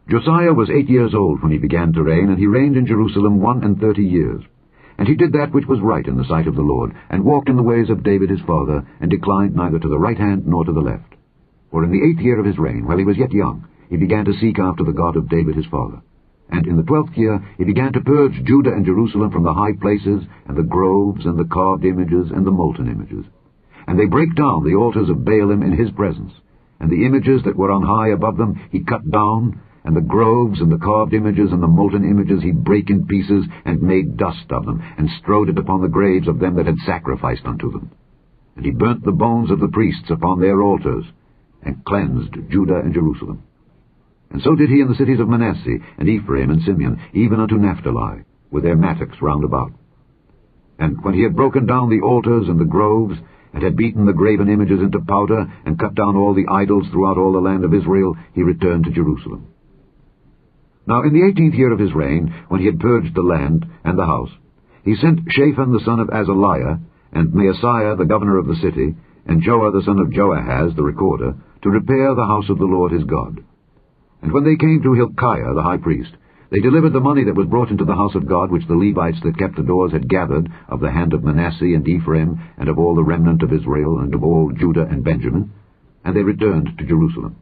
Josiah was 8 years old when he began to reign, and he reigned in Jerusalem 31 years. And he did that which was right in the sight of the Lord, and walked in the ways of David his father, and declined neither to the right hand nor to the left. For in the 8th year of his reign, while he was yet young, he began to seek after the God of David his father. And in the 12th year he began to purge Judah and Jerusalem from the high places, and the groves, and the carved images, and the molten images. And they brake down the altars of Baalim in his presence, and the images that were on high above them he cut down, and the groves and the carved images and the molten images he brake in pieces, and made dust of them, and strowed it upon the graves of them that had sacrificed unto them. And he burnt the bones of the priests upon their altars, and cleansed Judah and Jerusalem. And so did he in the cities of Manasseh, and Ephraim, and Simeon, even unto Naphtali, with their mattocks round about. And when he had broken down the altars and the groves, and had beaten the graven images into powder, and cut down all the idols throughout all the land of Israel, he returned to Jerusalem. Now in the 18th year of his reign, when he had purged the land and the house, he sent Shaphan the son of Azaliah, and Maaseiah the governor of the city, and Joah the son of Joahaz the recorder, to repair the house of the Lord his God. And when they came to Hilkiah the high priest, they delivered the money that was brought into the house of God, which the Levites that kept the doors had gathered of the hand of Manasseh and Ephraim, and of all the remnant of Israel, and of all Judah and Benjamin, and they returned to Jerusalem.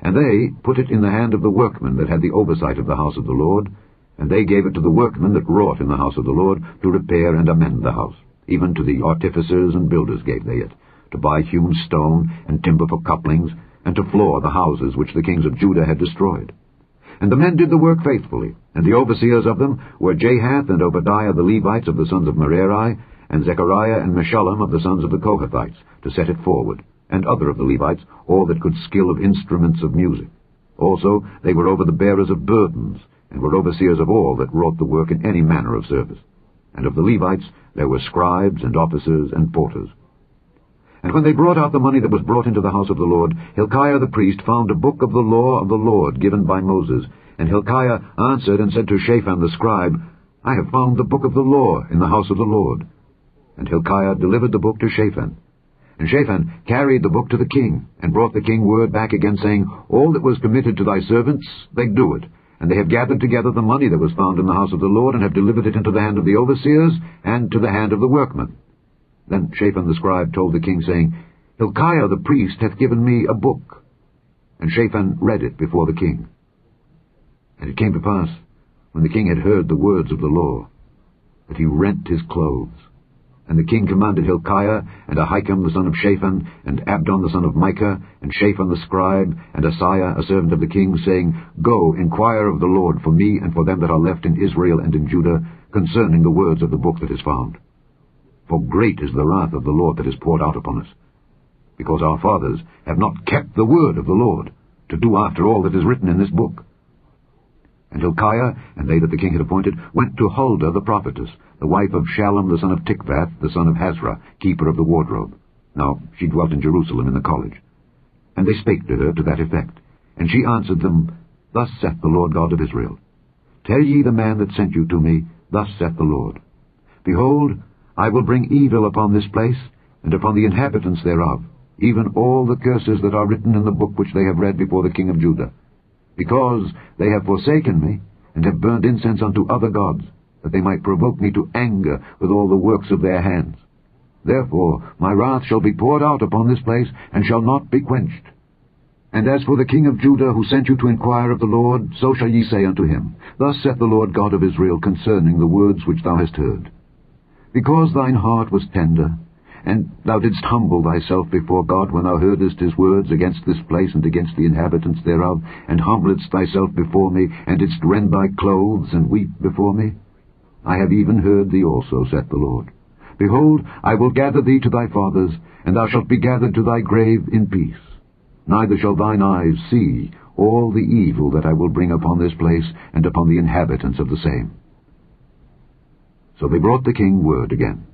And they put it in the hand of the workmen that had the oversight of the house of the Lord, and they gave it to the workmen that wrought in the house of the Lord, to repair and amend the house. Even to the artificers and builders gave they it, to buy hewn stone and timber for couplings, and to floor the houses which the kings of Judah had destroyed. And the men did the work faithfully, and the overseers of them were Jahath and Obadiah the Levites of the sons of Merari, and Zechariah and Meshullam of the sons of the Kohathites, to set it forward, and other of the Levites, all that could skill of instruments of music. Also they were over the bearers of burdens, and were overseers of all that wrought the work in any manner of service. And of the Levites there were scribes and officers and porters. And when they brought out the money that was brought into the house of the Lord, Hilkiah the priest found a book of the law of the Lord given by Moses. And Hilkiah answered and said to Shaphan the scribe, I have found the book of the law in the house of the Lord. And Hilkiah delivered the book to Shaphan. And Shaphan carried the book to the king, and brought the king word back again, saying, All that was committed to thy servants, they do it. And they have gathered together the money that was found in the house of the Lord, and have delivered it into the hand of the overseers, and to the hand of the workmen. Then Shaphan the scribe told the king, saying, Hilkiah the priest hath given me a book. And Shaphan read it before the king. And it came to pass, when the king had heard the words of the law, that he rent his clothes. And the king commanded Hilkiah, and Ahikam the son of Shaphan, and Abdon the son of Micah, and Shaphan the scribe, and Asaiah a servant of the king, saying, Go, inquire of the Lord for me and for them that are left in Israel and in Judah, concerning the words of the book that is found. For great is the wrath of the Lord that is poured out upon us, because our fathers have not kept the word of the Lord, to do after all that is written in this book. And Hilkiah, and they that the king had appointed, went to Huldah the prophetess, the wife of Shallum the son of Tikvath, the son of Hazra, keeper of the wardrobe. Now she dwelt in Jerusalem in the college. And they spake to her to that effect. And she answered them, Thus saith the Lord God of Israel, Tell ye the man that sent you to me, Thus saith the Lord, Behold, I will bring evil upon this place, and upon the inhabitants thereof, even all the curses that are written in the book which they have read before the king of Judah, because they have forsaken me, and have burned incense unto other gods, that they might provoke me to anger with all the works of their hands. Therefore my wrath shall be poured out upon this place, and shall not be quenched. And as for the king of Judah, who sent you to inquire of the Lord, so shall ye say unto him, Thus saith the Lord God of Israel concerning the words which thou hast heard. Because thine heart was tender, and thou didst humble thyself before God when thou heardest his words against this place and against the inhabitants thereof, and humbledst thyself before me, and didst rend thy clothes, and weep before me, I have even heard thee also, saith the Lord. Behold, I will gather thee to thy fathers, and thou shalt be gathered to thy grave in peace. Neither shall thine eyes see all the evil that I will bring upon this place, and upon the inhabitants of the same. So they brought the king word again.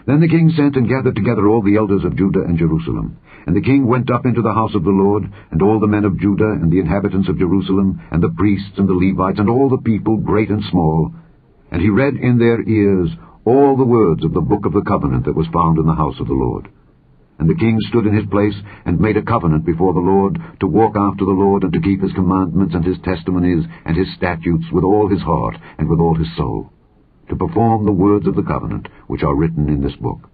Then the king sent and gathered together all the elders of Judah and Jerusalem. And the king went up into the house of the Lord, and all the men of Judah, and the inhabitants of Jerusalem, and the priests and the Levites, and all the people, great and small. And he read in their ears all the words of the book of the covenant that was found in the house of the Lord. And the king stood in his place, and made a covenant before the Lord, to walk after the Lord, and to keep his commandments, and his testimonies, and his statutes, with all his heart, and with all his soul, to perform the words of the covenant, which are written in this book.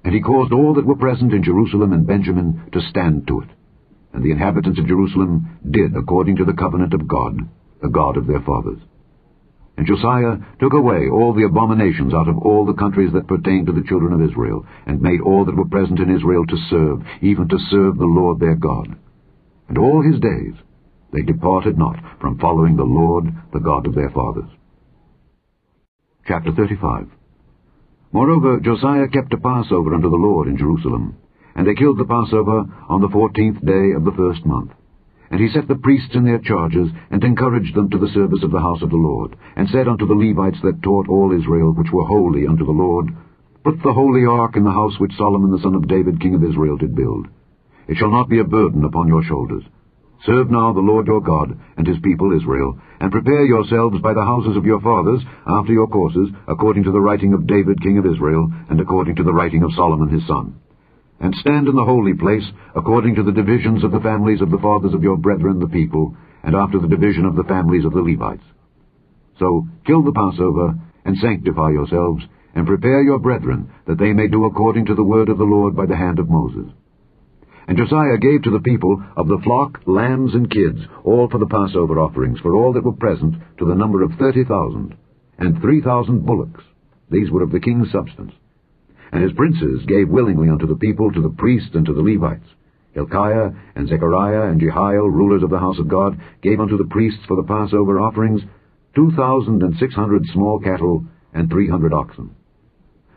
And he caused all that were present in Jerusalem and Benjamin to stand to it. And the inhabitants of Jerusalem did according to the covenant of God, the God of their fathers. And Josiah took away all the abominations out of all the countries that pertained to the children of Israel, and made all that were present in Israel to serve, even to serve the Lord their God. And all his days they departed not from following the Lord, the God of their fathers. Chapter 35. Moreover, Josiah kept a Passover unto the Lord in Jerusalem, and they killed the Passover on the 14th day of the first month. And he set the priests in their charges, and encouraged them to the service of the house of the Lord, and said unto the Levites that taught all Israel, which were holy unto the Lord, Put the holy ark in the house which Solomon the son of David king of Israel did build. It shall not be a burden upon your shoulders. Serve now the Lord your God, and his people Israel, and prepare yourselves by the houses of your fathers, after your courses, according to the writing of David king of Israel, and according to the writing of Solomon his son. And stand in the holy place, according to the divisions of the families of the fathers of your brethren the people, and after the division of the families of the Levites. So kill the Passover, and sanctify yourselves, and prepare your brethren, that they may do according to the word of the Lord by the hand of Moses. And Josiah gave to the people of the flock, lambs, and kids, all for the Passover offerings, for all that were present, to the number of 30,000, and 3,000 bullocks. These were of the king's substance. And his princes gave willingly unto the people, to the priests, and to the Levites. Hilkiah, and Zechariah, and Jehiel, rulers of the house of God, gave unto the priests for the Passover offerings 2,600 small cattle, and 300 oxen.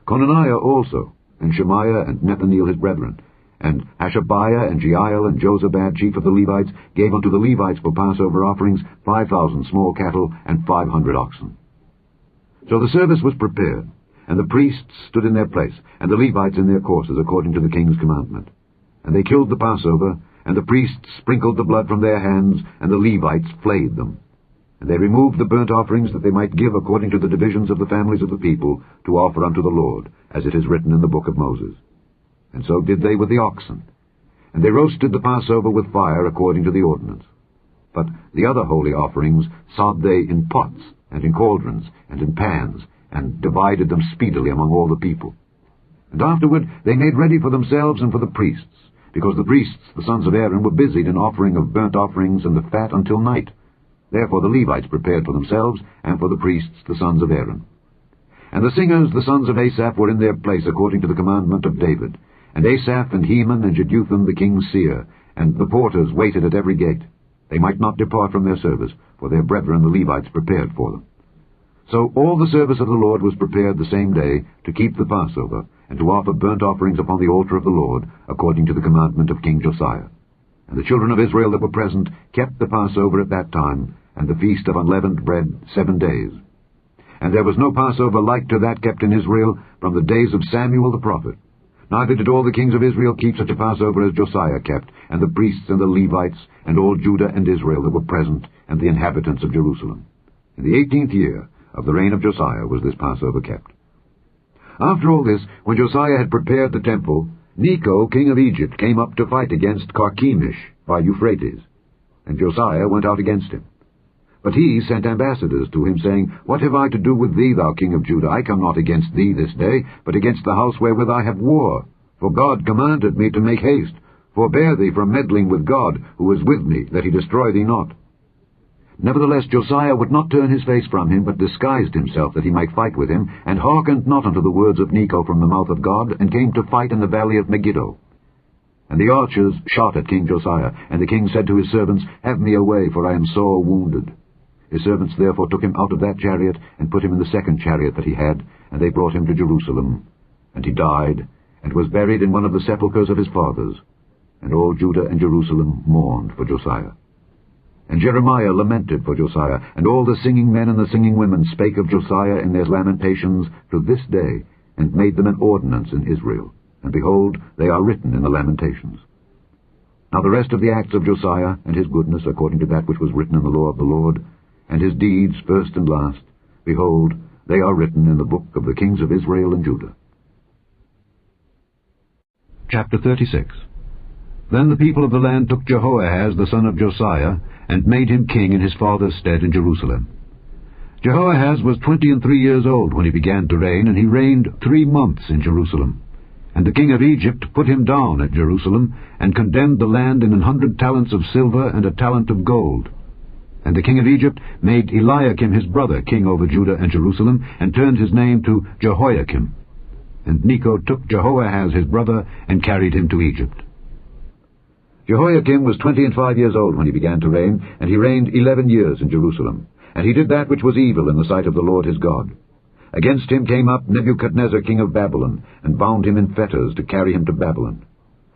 Conaniah also, and Shemaiah, and Nethaneel his brethren, and Hashabiah, and Jeiel, and Jozabad, chief of the Levites, gave unto the Levites for Passover offerings 5,000 small cattle, and 500 oxen. So the service was prepared, and the priests stood in their place, and the Levites in their courses, according to the king's commandment. And they killed the Passover, and the priests sprinkled the blood from their hands, and the Levites flayed them. And they removed the burnt offerings, that they might give according to the divisions of the families of the people, to offer unto the Lord, as it is written in the book of Moses. And so did they with the oxen. And they roasted the Passover with fire according to the ordinance. But the other holy offerings sod they in pots, and in cauldrons, and in pans, and divided them speedily among all the people. And afterward they made ready for themselves and for the priests, because the priests, the sons of Aaron, were busied in offering of burnt offerings and the fat until night. Therefore the Levites prepared for themselves, and for the priests, the sons of Aaron. And the singers, the sons of Asaph, were in their place according to the commandment of David. And Asaph, and Heman, and Jeduthun the king's seer, and the porters waited at every gate. They might not depart from their service, for their brethren the Levites prepared for them. So all the service of the Lord was prepared the same day, to keep the Passover, and to offer burnt offerings upon the altar of the Lord, according to the commandment of King Josiah. And the children of Israel that were present kept the Passover at that time, and the feast of unleavened bread 7 days. And there was no Passover like to that kept in Israel from the days of Samuel the prophet. Neither did all the kings of Israel keep such a Passover as Josiah kept, and the priests and the Levites, and all Judah and Israel that were present, and the inhabitants of Jerusalem. In the 18th year of the reign of Josiah was this Passover kept. After all this, when Josiah had prepared the temple, Necho, king of Egypt, came up to fight against Carchemish by Euphrates. And Josiah went out against him. But he sent ambassadors to him, saying, What have I to do with thee, thou king of Judah? I come not against thee this day, but against the house wherewith I have war. For God commanded me to make haste. Forbear thee from meddling with God, who is with me, that he destroy thee not. Nevertheless Josiah would not turn his face from him, but disguised himself, that he might fight with him, and hearkened not unto the words of Necho from the mouth of God, and came to fight in the valley of Megiddo. And the archers shot at King Josiah, and the king said to his servants, Have me away, for I am sore wounded. His servants therefore took him out of that chariot, and put him in the second chariot that he had, and they brought him to Jerusalem. And he died, and was buried in one of the sepulchres of his fathers. And all Judah and Jerusalem mourned for Josiah. And Jeremiah lamented for Josiah, and all the singing men and the singing women spake of Josiah in their lamentations to this day, and made them an ordinance in Israel. And behold, they are written in the Lamentations. Now the rest of the acts of Josiah, and his goodness, according to that which was written in the law of the Lord, and his deeds first and last, behold, they are written in the book of the kings of Israel and Judah. Chapter 36. Then the people of the land took Jehoahaz the son of Josiah, and made him king in his father's stead in Jerusalem. Jehoahaz was 23 years old when he began to reign, and he reigned 3 months in Jerusalem. And the king of Egypt put him down at Jerusalem, and condemned the land in 100 talents of silver and a talent of gold. And the king of Egypt made Eliakim his brother king over Judah and Jerusalem, and turned his name to Jehoiakim. And Necho took Jehoahaz his brother, and carried him to Egypt. Jehoiakim was 25 years old when he began to reign, and he reigned 11 years in Jerusalem. And he did that which was evil in the sight of the Lord his God. Against him came up Nebuchadnezzar king of Babylon, and bound him in fetters to carry him to Babylon.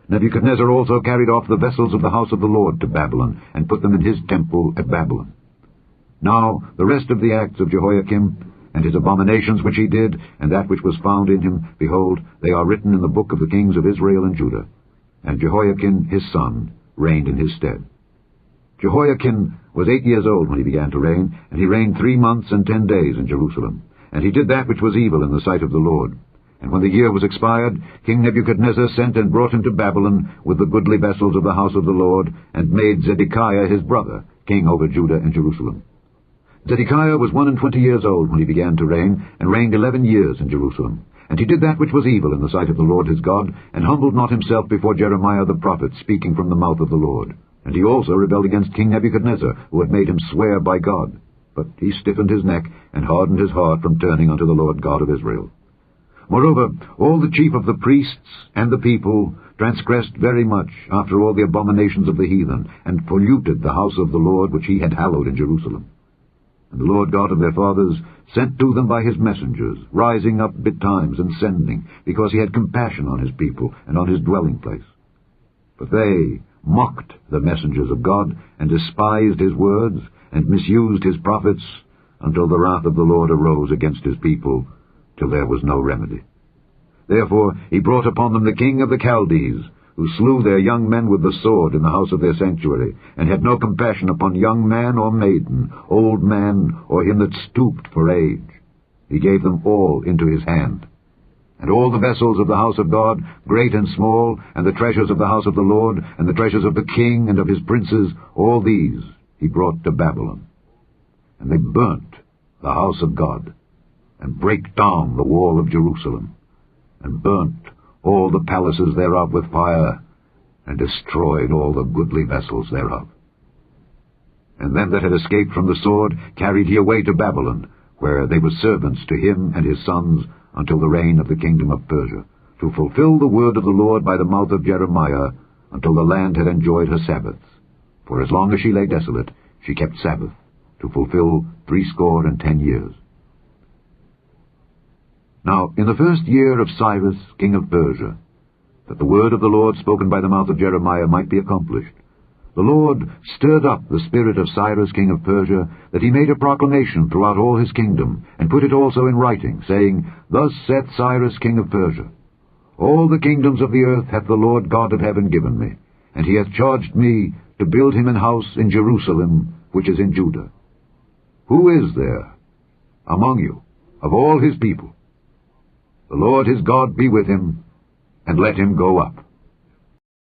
Nebuchadnezzar also carried off the vessels of the house of the Lord to Babylon, and put them in his temple at Babylon. Now the rest of the acts of Jehoiakim, and his abominations which he did, and that which was found in him, behold, they are written in the book of the kings of Israel and Judah. And Jehoiakim his son reigned in his stead. Jehoiakim was 8 years old when he began to reign, and he reigned 3 months and 10 days in Jerusalem. And he did that which was evil in the sight of the Lord. And when the year was expired, King Nebuchadnezzar sent and brought him to Babylon with the goodly vessels of the house of the Lord, and made Zedekiah his brother king over Judah and Jerusalem. Zedekiah was 21 years old when he began to reign, and reigned 11 years in Jerusalem. And he did that which was evil in the sight of the Lord his God, and humbled not himself before Jeremiah the prophet, speaking from the mouth of the Lord. And he also rebelled against King Nebuchadnezzar, who had made him swear by God. But he stiffened his neck, and hardened his heart from turning unto the Lord God of Israel. Moreover, all the chief of the priests and the people transgressed very much after all the abominations of the heathen, and polluted the house of the Lord which he had hallowed in Jerusalem. And the Lord God of their fathers sent to them by his messengers, rising up betimes and sending, because he had compassion on his people and on his dwelling place. But they mocked the messengers of God, and despised his words, and misused his prophets, until the wrath of the Lord arose against his people, till there was no remedy. Therefore he brought upon them the king of the Chaldees, who slew their young men with the sword in the house of their sanctuary, and had no compassion upon young man or maiden, old man, or him that stooped for age. He gave them all into his hand. And all the vessels of the house of God, great and small, and the treasures of the house of the Lord, and the treasures of the king and of his princes, all these he brought to Babylon. And they burnt the house of God, and brake down the wall of Jerusalem, and burnt all the palaces thereof with fire, and destroyed all the goodly vessels thereof. And them that had escaped from the sword carried he away to Babylon, where they were servants to him and his sons, until the reign of the kingdom of Persia, to fulfill the word of the Lord by the mouth of Jeremiah, until the land had enjoyed her Sabbaths. For as long as she lay desolate, she kept Sabbath, to fulfill 60 years. Now in the first year of Cyrus king of Persia, that the word of the Lord spoken by the mouth of Jeremiah might be accomplished, the Lord stirred up the spirit of Cyrus king of Persia, that he made a proclamation throughout all his kingdom, and put it also in writing, saying, Thus saith Cyrus king of Persia, All the kingdoms of the earth hath the Lord God of heaven given me, and he hath charged me to build him an house in Jerusalem, which is in Judah. Who is there among you of all his people? The Lord his God be with him, and let him go up.